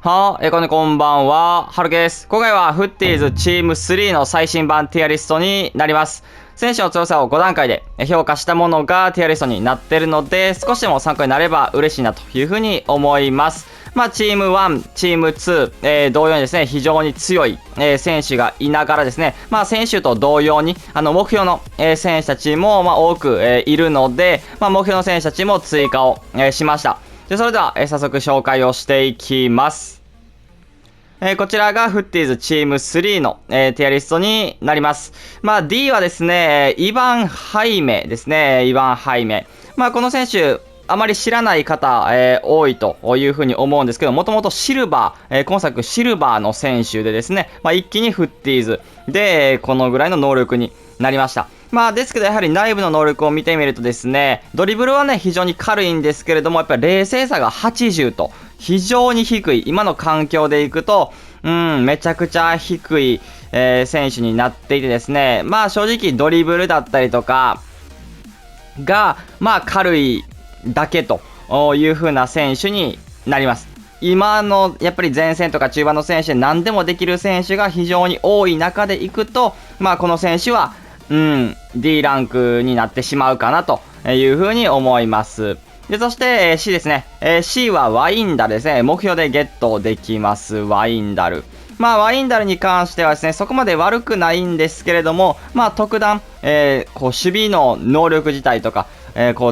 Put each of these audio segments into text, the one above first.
こんばんは。はるけです。今回はフッティーズチーム3の最新版ティアリストになります。選手の強さを5段階で評価したものがティアリストになっているので、少しでも参考になれば嬉しいなというふうに思います。チーム1、チーム2、同様にですね、非常に強い、選手がいながらですね、選手と同様に、目標の、選手たちも、多く、いるので、目標の選手たちも追加を、しました。で、それでは、早速紹介をしていきます。こちらがフッティーズチーム3の、ティアリストになります。D はですね、イヴァン・ハイメですね。イヴァン・ハイメ。この選手、あまり知らない方、多いというふうに思うんですけど、もともとシルバー、今作シルバーの選手でですね、一気にフッティーズで、このぐらいの能力になりました。ですけどやはり内部の能力を見てみるとですね、ドリブルはね、非常に軽いんですけれども、やっぱり冷静さが80と、非常に低い。今の環境でいくと、めちゃくちゃ低い、選手になっていてですね、正直ドリブルだったりとかが、軽いだけという風な選手になります。今のやっぱり前線とか中盤の選手で何でもできる選手が非常に多い中でいくと、この選手はD ランクになってしまうかなというふうに思います。で、そして、C ですね。C はワインダルですね。目標でゲットできます。ワインダル。ワインダルに関してはですね、そこまで悪くないんですけれども、特段、守備の能力自体とか、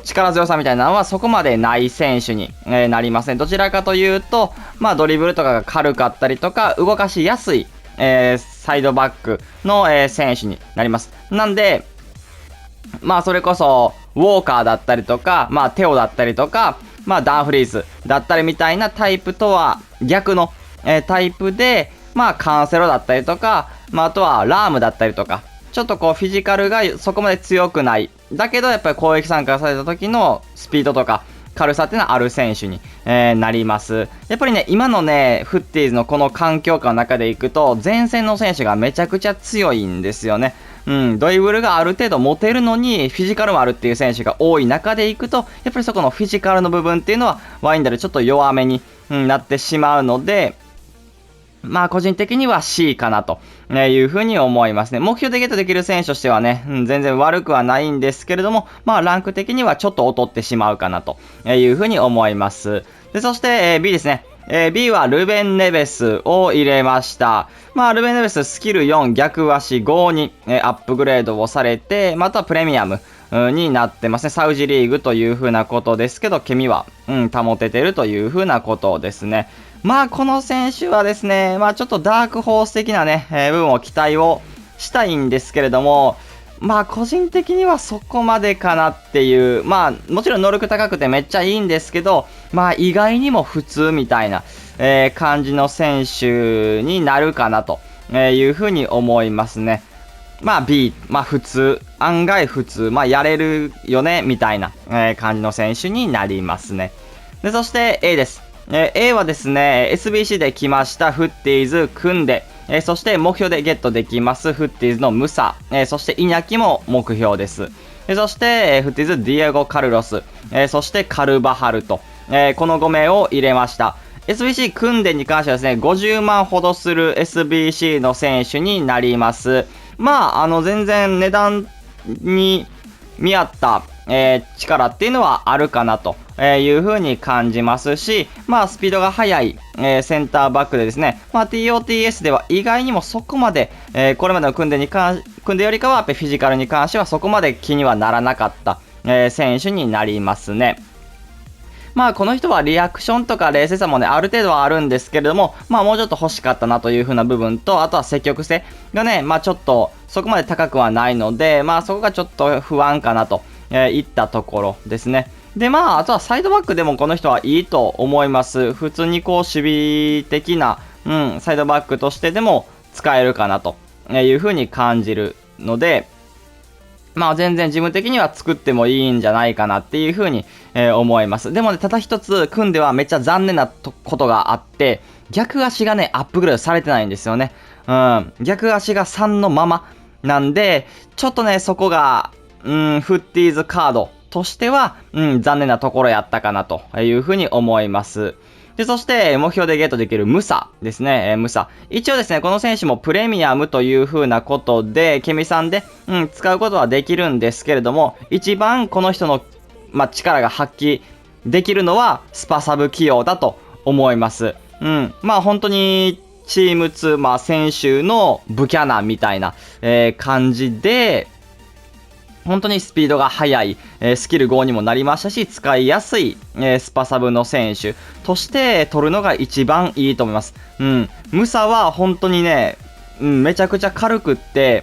力強さみたいなのはそこまでない選手に、なりません。どちらかというと、ドリブルとかが軽かったりとか、動かしやすい、サイドバックの、選手になります。なんで、それこそ、ウォーカーだったりとか、テオだったりとか、ダンフリースだったりみたいなタイプとは逆の、タイプで、カンセロだったりとか、あとはラームだったりとか、ちょっとフィジカルがそこまで強くない。だけどやっぱり攻撃参加された時のスピードとか、軽さっていうのはある選手に、なります。やっぱりね、今のね、フッティーズのこの環境下の中でいくと、前線の選手がめちゃくちゃ強いんですよね。ドリブルがある程度持てるのに、フィジカルもあるっていう選手が多い中でいくと、やっぱりそこのフィジカルの部分っていうのは、ワインダルちょっと弱めに、なってしまうので、個人的には C かなというふうに思いますね。目標でゲットできる選手としてはね、全然悪くはないんですけれども、ランク的にはちょっと劣ってしまうかなというふうに思います。で、そして、B ですね。B はルベン・ネベスを入れました。ルベン・ネベススキル4逆足5に、アップグレードをされて、またプレミアムになってますね。サウジリーグという風なことですけど、ケミは、保ててるという風なことですね。この選手はですね、ちょっとダークホース的なね、部分を期待をしたいんですけれども、個人的にはそこまでかなっていう、もちろん能力高くてめっちゃいいんですけど、意外にも普通みたいな、感じの選手になるかなというふうに思いますね。B、普通、案外普通、やれるよね、みたいな、感じの選手になりますね。で、そして A です。A はですね、SBC で来ましたフッティーズ組んで、そして目標でゲットできますフッティーズのムサ、そしてイニャキも目標です。そして、フッティーズディエゴ・カルロス、そしてカルバハルと、この5名を入れました。SBC 組んでに関してはですね、50万ほどする SBC の選手になります。全然値段に見合った、力っていうのはあるかなという風に感じますし、スピードが速い、センターバックでですね、TOTS では意外にもそこまで、これまでの組んでよりかは、フィジカルに関してはそこまで気にはならなかった、選手になりますね。この人はリアクションとか冷静さもね、ある程度はあるんですけれども、もうちょっと欲しかったなという風な部分と、あとは積極性がね、ちょっとそこまで高くはないので、そこがちょっと不安かなといったところですね。で、あとはサイドバックでもこの人はいいと思います。普通に守備的な、サイドバックとしてでも使えるかなという風に感じるので、全然自分的には作ってもいいんじゃないかなっていう風に、思います。でもね、ただ一つ組んではめっちゃ残念なことがあって、逆足がね、アップグレードされてないんですよね。逆足が3のままなんで、ちょっとね、そこが、フッティーズカードとしては、残念なところやったかなという風に思います。で、そして、目標でゲットできるムサですね。ムサ。一応ですね、この選手もプレミアムという風なことで、ケミさんで、使うことはできるんですけれども、一番この人の、力が発揮できるのは、スパサブ起用だと思います。本当に、チーム2、選手のブキャナンみたいな、感じで、本当にスピードが速い、スキル5にもなりましたし、使いやすい、スパサブの選手として取るのが一番いいと思います。ムサは本当にね、めちゃくちゃ軽くって、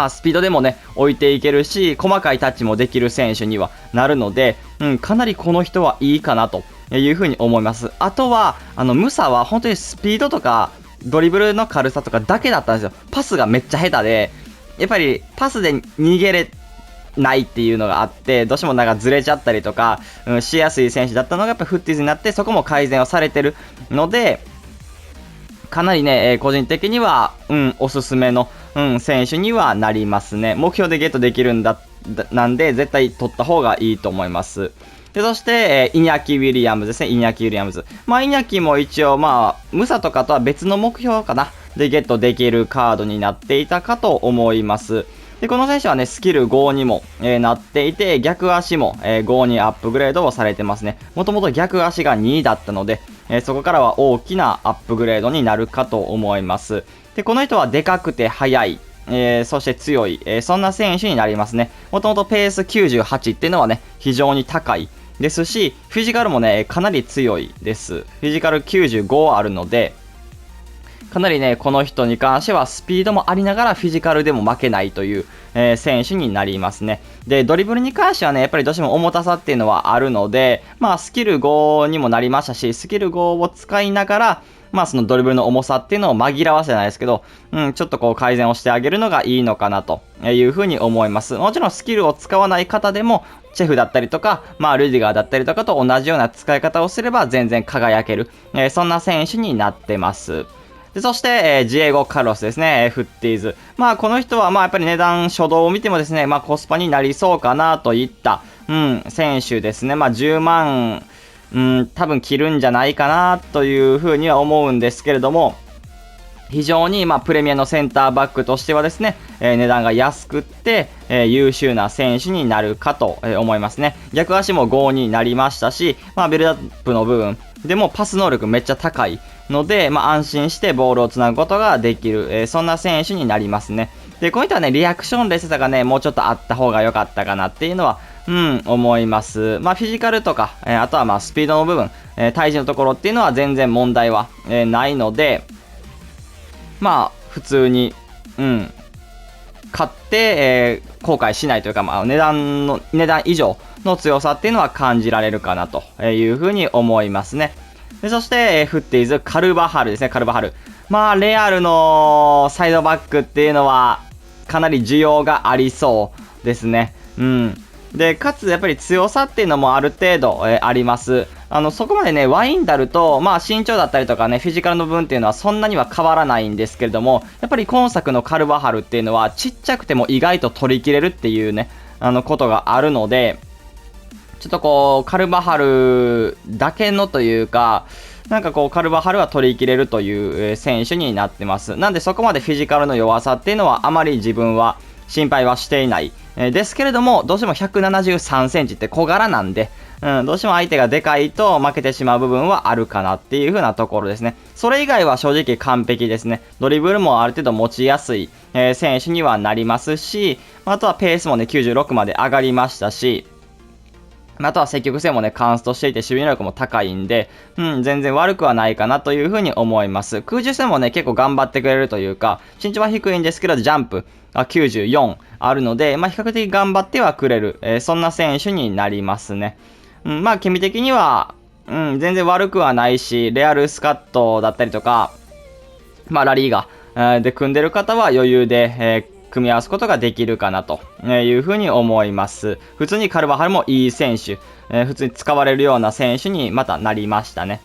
スピードでもね、置いていけるし、細かいタッチもできる選手にはなるので、かなりこの人はいいかなというふうに思います。あとは、ムサは本当にスピードとか、ドリブルの軽さとかだけだったんですよ。パスがめっちゃ下手で、やっぱりパスで逃げれないっていうのがあって、どうしてもなんかずれちゃったりとか、しやすい選手だったのがやっぱフッティーズになって、そこも改善をされてるので、かなりね、個人的には、おすすめの、選手にはなりますね。目標でゲットできるなんで、絶対取った方がいいと思います。で、そして、イニャキ・ウィリアムズですね。イニャキ・ウィリアムズ。イニャキも一応、ムサとかとは別の目標かな。で、ゲットできるカードになっていたかと思います。で、この選手はね、スキル5にも、なっていて、逆足も、5にアップグレードをされてますね。もともと逆足が2だったので、そこからは大きなアップグレードになるかと思います。で、この人はでかくて速い、そして強い、そんな選手になりますね。もともとペース98っていうのはね、非常に高いですし、フィジカルもね、かなり強いです。フィジカル95あるので、かなりね、この人に関してはスピードもありながらフィジカルでも負けないという、選手になりますね。で、ドリブルに関してはね、やっぱりどうしても重たさっていうのはあるので、スキル5にもなりましたし、スキル5を使いながら、そのドリブルの重さっていうのを紛らわせじゃないですけど、ちょっとこう改善をしてあげるのがいいのかなというふうに思います。もちろんスキルを使わない方でも、チェフだったりとか、ルディガーだったりとかと同じような使い方をすれば全然輝ける、そんな選手になってます。で、そして、ジエゴ・カルロスですね、フッティーズ。この人は、やっぱり値段、初動を見てもですね、コスパになりそうかなといった、選手ですね。10万、多分切るんじゃないかなというふうには思うんですけれども、非常に、プレミアのセンターバックとしてはですね、値段が安くって、優秀な選手になるかと思いますね。逆足も5になりましたし、ビルドアップの部分でもパス能力めっちゃ高いので、安心してボールをつなぐことができる、そんな選手になりますね。で、こういったね、リアクションレスさがね、もうちょっとあった方が良かったかなっていうのは、思います。フィジカルとか、あとはスピードの部分、体重のところっていうのは全然問題は、ないので、普通に、買って、後悔しないというか、値段以上の強さっていうのは感じられるかなというふうに思いますね。で、そして、フッティーズ、カルバハルですね、カルバハル。レアルのサイドバックっていうのは、かなり需要がありそうですね。で、かつ、やっぱり強さっていうのもある程度、あります。そこまでね、ワインダルと、身長だったりとかね、フィジカルの部分っていうのはそんなには変わらないんですけれども、やっぱり今作のカルバハルっていうのは、ちっちゃくても意外と取り切れるっていうね、ことがあるので、ちょっとこう、カルバハルだけのというか、カルバハルは取り切れるという選手になってます。なんでそこまでフィジカルの弱さっていうのはあまり自分は心配はしていない。ですけれども、どうしても173センチって小柄なんで、どうしても相手がでかいと負けてしまう部分はあるかなっていう風なところですね。それ以外は正直完璧ですね。ドリブルもある程度持ちやすい、選手にはなりますし、あとはペースもね、96まで上がりましたし、あとは積極性もね、カンストしていて守備能力も高いんで、全然悪くはないかなというふうに思います。空中戦もね、結構頑張ってくれるというか、身長は低いんですけど、ジャンプが94あるので、比較的頑張ってはくれる、そんな選手になりますね。君的には、全然悪くはないし、レアルスカットだったりとか、ラリーガで組んでる方は余裕で、組み合わすことができるかなというふうに思います。普通にカルバハルもいい選手、普通に使われるような選手にまたなりましたね。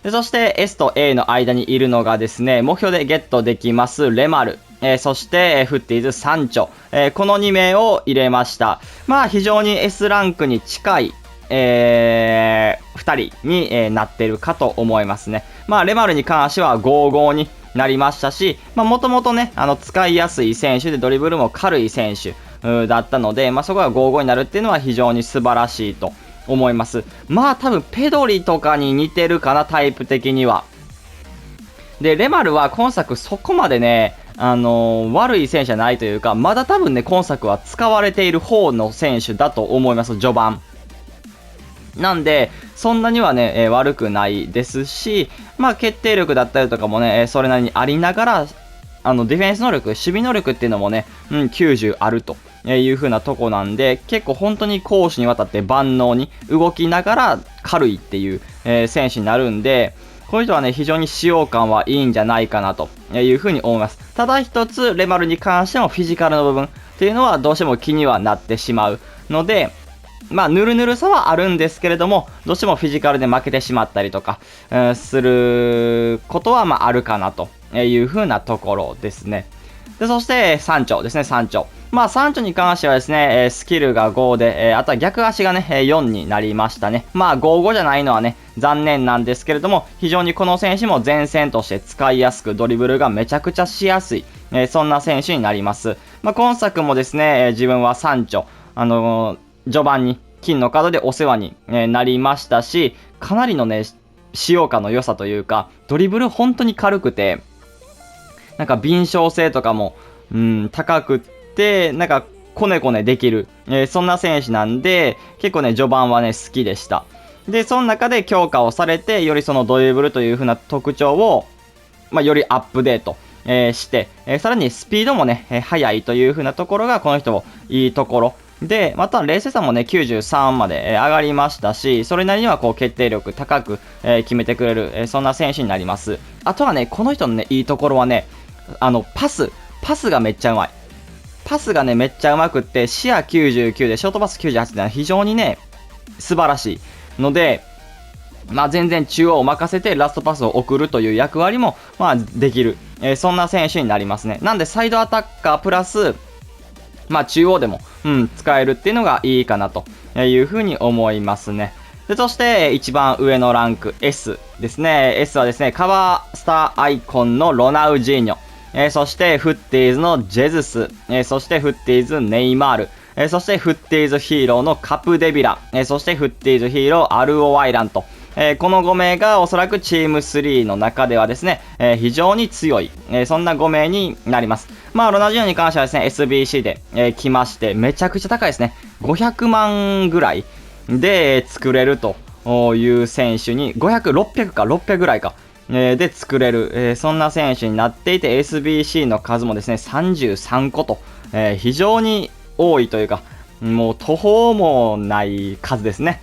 で、そして S と A の間にいるのがですね、目標でゲットできますレマル、そして、フッティーズサンチョ、この2名を入れました。非常に S ランクに近い、2人に、なってるかと思いますね。まあレマルに関しては5-5になりましたし、もともとね、使いやすい選手でドリブルも軽い選手だったので、そこが5-5になるっていうのは非常に素晴らしいと思います。多分ペドリとかに似てるかな、タイプ的には。で、レマルは今作そこまでね、悪い選手じゃないというか、まだ多分ね、今作は使われている方の選手だと思います、序盤。なんで、そんなにはね、悪くないですし、決定力だったりとかもね、それなりにありながら、ディフェンス能力、守備能力っていうのもね、90あるという風なとこなんで、結構本当に攻守にわたって万能に動きながら軽いっていう、選手になるんで、この人はね、非常に使用感はいいんじゃないかなという風に思います。ただ一つ、レマルに関してもフィジカルの部分っていうのはどうしても気にはなってしまうので、ぬるぬるさはあるんですけれども、どうしてもフィジカルで負けてしまったりとか、することはあるかなという風なところですね。で、そして、サンチョですね、サンチョ。サンチョに関してはですね、スキルが5で、あとは逆足がね、4になりましたね。5-5じゃないのはね、残念なんですけれども、非常にこの選手も前線として使いやすく、ドリブルがめちゃくちゃしやすい、そんな選手になります。今作もですね、自分はサンチョ、序盤に金のカードでお世話になりましたし、かなりのね、使用感の良さというか、ドリブル本当に軽くて、敏捷性とかも、高くって、コネコネできる、そんな選手なんで、結構ね、序盤はね、好きでした。で、その中で強化をされて、よりそのドリブルという風な特徴を、よりアップデート、して、さらにスピードもね、速いという風なところが、この人もいいところ。で、また冷静さもね、93まで、上がりましたし、それなりにはこう決定力高く、決めてくれる、そんな選手になります。あとはね、この人のね、いいところはね、パスがめっちゃうまい。パスがね、めっちゃうまくって、視野99でショートパス98ってのは非常にね、素晴らしいので、全然中央を任せてラストパスを送るという役割も、できる、そんな選手になりますね。なんで、サイドアタッカープラス、中央でも、使えるっていうのがいいかなというふうに思いますね。で、そして、一番上のランク S ですね。S はですね、カバースターアイコンのロナウジーニョ。そしてフッティーズのジェズス、そしてフッティーズネイマール、そしてフッティーズヒーローのカプデビラ、そしてフッティーズヒーローアルオワイランと、この5名がおそらくチーム3の中ではですね、非常に強い、そんな5名になります。ロナウジーニョに関してはですね、SBC で、来まして、めちゃくちゃ高いですね。500万ぐらいで作れるという選手に、500、600か、600ぐらいか。で作れる、そんな選手になっていて SBC の数もですね33個と、非常に多いというかもう途方もない数ですね。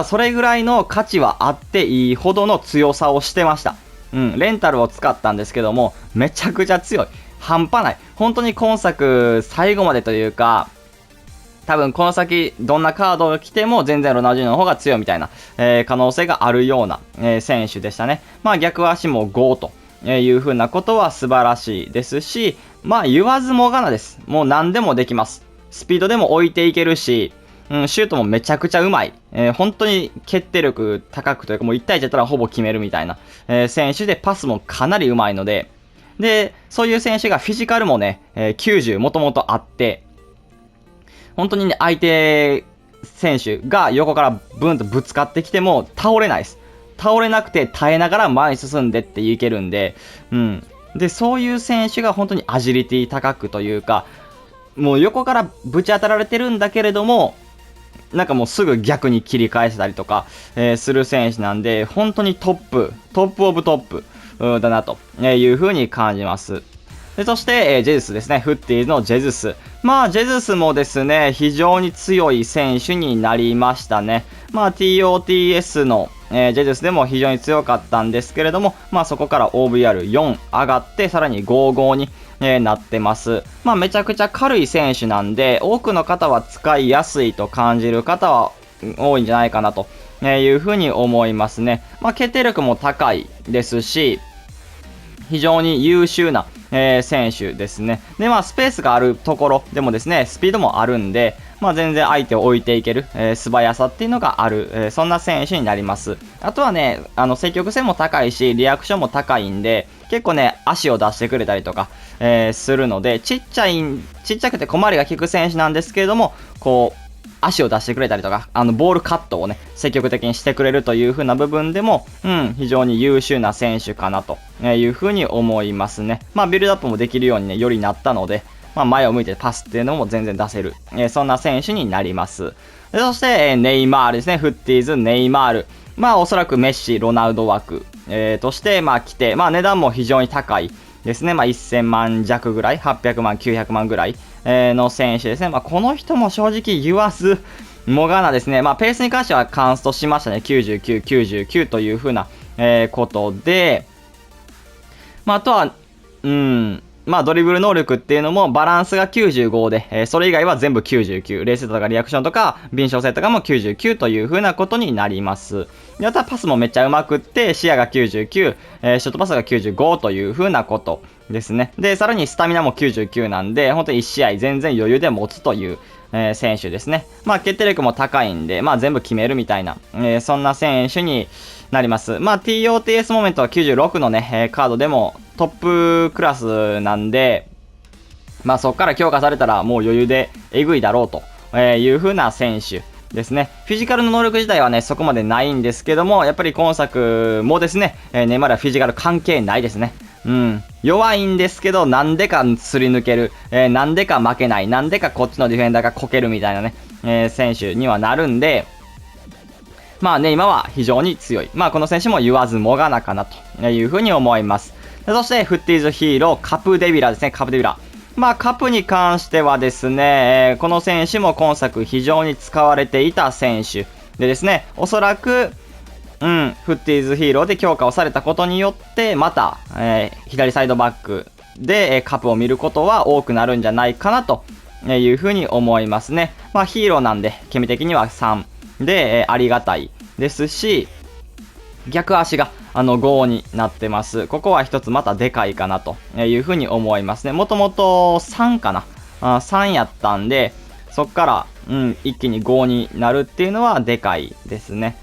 それぐらいの価値はあっていいほどの強さをしてました。レンタルを使ったんですけどもめちゃくちゃ強い、半端ない。本当に今作最後までというか多分この先どんなカードが来ても全然ロナウジーニョの方が強いみたいな、可能性があるような、選手でしたね。逆足も5という風なことは素晴らしいですし、言わずもがなです。もう何でもできます。スピードでも置いていけるし、シュートもめちゃくちゃうまい。本当に決定力高くというかもう1対1だったらほぼ決めるみたいな、選手でパスもかなりうまいので、で、そういう選手がフィジカルもね、90もともとあって、本当にね、相手選手が横からブンとぶつかってきても倒れないです。倒れなくて耐えながら前に進んでっていけるんで、で、そういう選手が本当にアジリティ高くというか、もう横からぶち当たられてるんだけれども、もうすぐ逆に切り返せたりとか、する選手なんで、本当にトップオブトップだなという風に感じます。で、そして、ジェズスですね。フッティーズのジェズス。ジェズスもですね、非常に強い選手になりましたね。TOTS の、ジェズスでも非常に強かったんですけれども、そこから OVR4 上がって、さらに55に、なってます。めちゃくちゃ軽い選手なんで、多くの方は使いやすいと感じる方は多いんじゃないかなというふうに思いますね。決定力も高いですし、非常に優秀な、選手ですね。で、スペースがあるところでもですね、スピードもあるんで、まあ、全然相手を置いていける、素早さっていうのがある、そんな選手になります。あとはね、積極性も高いし、リアクションも高いんで、結構ね、足を出してくれたりとか、するので、ちっちゃくて小回りが利く選手なんですけれども、こう、足を出してくれたりとか、ボールカットをね、積極的にしてくれるという風な部分でも、非常に優秀な選手かなという風に思いますね。まあ、ビルドアップもできるようにね、よりなったので、まあ、前を向いてパスっていうのも全然出せる、そんな選手になります。でそして、ネイマールですね。フッティーズ、ネイマール。まあ、おそらくメッシ、ロナウド枠、として、まあ、来て、まあ、値段も非常に高いですね。まあ、1000万弱ぐらい、800万、900万ぐらい、の選手ですね。まあ、この人も正直言わずもがなですね。まあ、ペースに関してはカンストしましたね。99、99という風な、ことで、まあ、あとは、まあ、ドリブル能力っていうのもバランスが95で、それ以外は全部99。レースとかリアクションとか、敏捷性とかも99という風なことになります。で、あとはパスもめっちゃ上手くって、視野が99、ショットパスが95という風なことですね。で、さらにスタミナも99なんで、本当に1試合全然余裕で持つという、選手ですね。まあ、決定力も高いんで、まあ、全部決めるみたいな、そんな選手になります。まあ、TOTS モメントは96のね、カードでもトップクラスなんで、まあ、そこから強化されたらもう余裕でえぐいだろうという風な選手ですね。フィジカルの能力自体はね、そこまでないんですけども、やっぱり今作もですね、ネイマールはフィジカル関係ないですね。弱いんですけど、なんでかすり抜ける、なんでか負けない、なんでかこっちのディフェンダーがこけるみたいなね、選手にはなるんで、まあね、今は非常に強い。まあこの選手も言わずもがなかなというふうに思います。そして、フッティーズヒーロー、カプデビラですね、カプデビラ。まあカプに関してはですね、この選手も今作非常に使われていた選手でですね、おそらく、フッティーズヒーローで強化をされたことによって、また、左サイドバックで、カプを見ることは多くなるんじゃないかなというふうに思いますね。まあヒーローなんで、ケミ的には3で、ありがたいですし、逆足が5になってます。ここは一つまたでかいかなというふうに思いますね。もともと3かな。3やったんで、そっから、一気に5になるっていうのはでかいですね。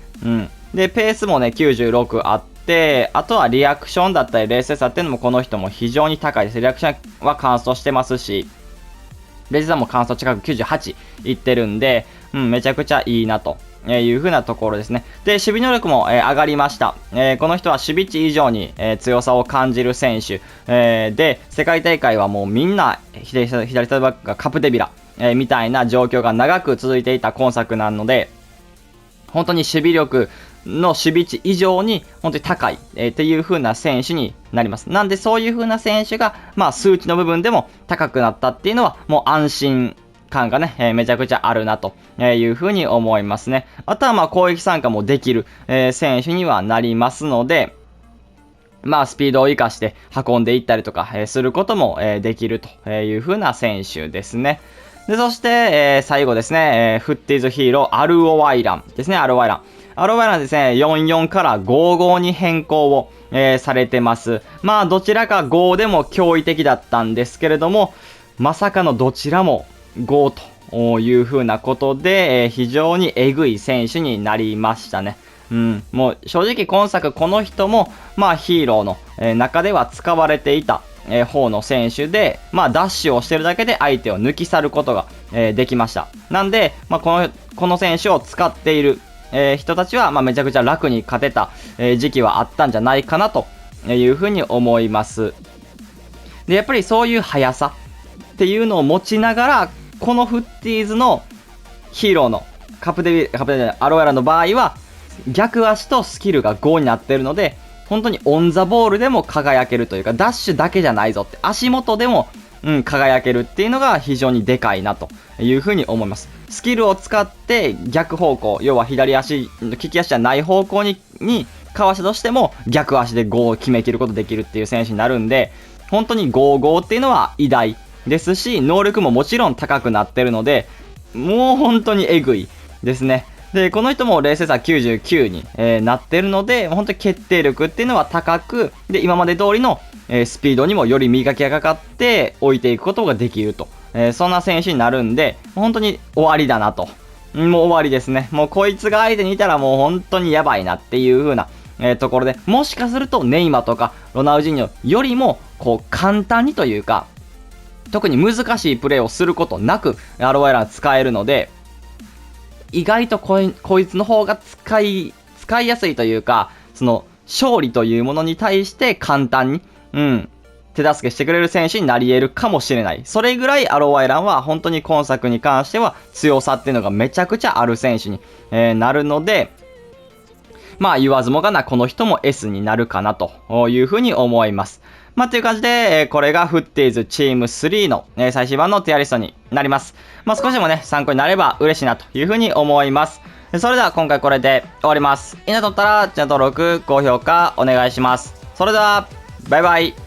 で、ペースもね、96あって、あとはリアクションだったり、冷静さっていうのもこの人も非常に高いです。リアクションはカンストしてますし、レジダもカンスト近く98いってるんで、めちゃくちゃいいなと。いう風なところですね。で、守備能力も、上がりました。この人は守備値以上に、強さを感じる選手、で、世界大会はもうみんな左サイドバックがカプデビラ、みたいな状況が長く続いていた今作なので、本当に守備力の守備値以上に本当に高い、っていう風な選手になります。なんでそういう風な選手が、まあ数値の部分でも高くなったっていうのはもう安心感がね、めちゃくちゃあるなというふうに思いますね。あとはまあ攻撃参加もできる、選手にはなりますので、まあスピードを活かして運んでいったりとか、することも、できるというふうな選手ですね。で、そして、最後ですね、フッティーズヒーロー、アルオワイランですね、アルオワイラン。アルオワイランですね、44から55に変更を、されてます。まあどちらか5でも驚異的だったんですけれども、まさかのどちらも5という風なことで、非常にえぐい選手になりましたね。もう正直今作この人も、まあヒーローの、中では使われていた、方の選手で、まあダッシュをしてるだけで相手を抜き去ることが、できました。なんで、まあこの選手を使っている、人たちは、まあめちゃくちゃ楽に勝てた、時期はあったんじゃないかなという風に思います。で、やっぱりそういう速さっていうのを持ちながら、このフッティーズのヒーローのカプデアロエラの場合は逆足とスキルが5になってるので、本当にオンザボールでも輝けるというか、ダッシュだけじゃないぞって、足元でも、輝けるっていうのが非常にでかいなというふうに思います。スキルを使って逆方向、要は左足、利き足じゃない方向にかわしたとしても逆足で5を決めきることできるっていう選手になるんで、本当に5-5っていうのは偉大ですし、能力ももちろん高くなってるので、もう本当にえぐいですね。で、この人も冷静さ99に、なってるので、本当に決定力っていうのは高く、で、今まで通りの、スピードにもより磨きがかかって置いていくことができるとそんな選手になるんで、本当に終わりだなと。もう終わりですね。もうこいつが相手にいたらもう本当にやばいなっていう風な、ところで、もしかするとネイマとかロナウジーニョよりも、こう簡単にというか、特に難しいプレーをすることなく、アロワイラン使えるので、意外とこいつの方が使いやすいというか、その、勝利というものに対して簡単に、手助けしてくれる選手になり得るかもしれない。それぐらいアロワイランは本当に今作に関しては強さっていうのがめちゃくちゃある選手に、なるので、まあ言わずもがなこの人も S になるかなというふうに思います。まあという感じで、これがフッティーズチーム3の、最新版のティアリストになります。まあ少しでもね、参考になれば嬉しいなというふうに思います。それでは今回これで終わります。いいなと思ったらチャンネル登録、高評価お願いします。それでは、バイバイ。